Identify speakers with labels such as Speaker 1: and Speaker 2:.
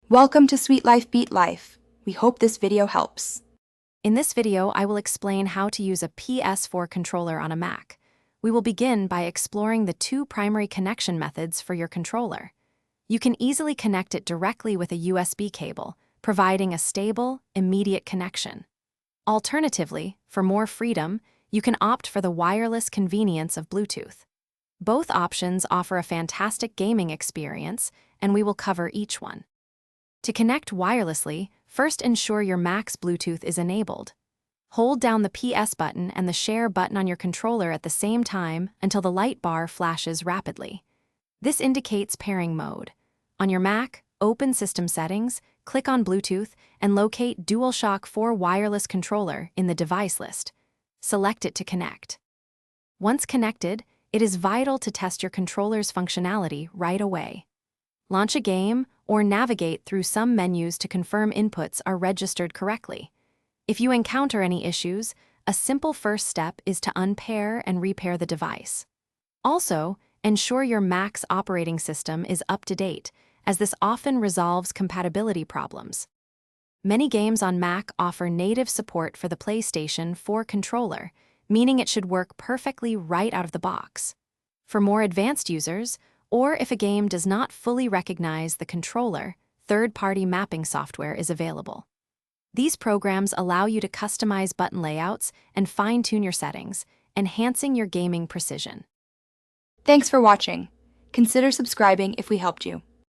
Speaker 1: Welcome to Sweet Life Beat Life. We hope this video helps.
Speaker 2: In this video, I will explain how to use a PS4 controller on a Mac. We will begin by exploring the two primary connection methods for your controller. You can easily connect it directly with a USB cable, providing a stable, immediate connection. Alternatively, for more freedom, you can opt for the wireless convenience of Bluetooth. Both options offer a fantastic gaming experience, and we will cover each one. To connect wirelessly, first ensure your Mac's Bluetooth is enabled. Hold down the PS button and the share button on your controller at the same time until the light bar flashes rapidly. This indicates pairing mode. On your Mac, open System Settings, click on Bluetooth, and locate DualShock 4 Wireless Controller in the device list. Select it to connect. Once connected, it is vital to test your controller's functionality right away. Launch a game or navigate through some menus to confirm inputs are registered correctly. If you encounter any issues, a simple first step is to unpair and repair the device. Also, ensure your Mac's operating system is up to date, as this often resolves compatibility problems. Many games on Mac offer native support for the PlayStation 4 controller, meaning it should work perfectly right out of the box. For more advanced users, or if a game does not fully recognize the controller, third-party mapping software is available. These programs allow you to customize button layouts and fine-tune your settings, enhancing your gaming precision.
Speaker 1: Thanks for watching. Consider subscribing if we helped you.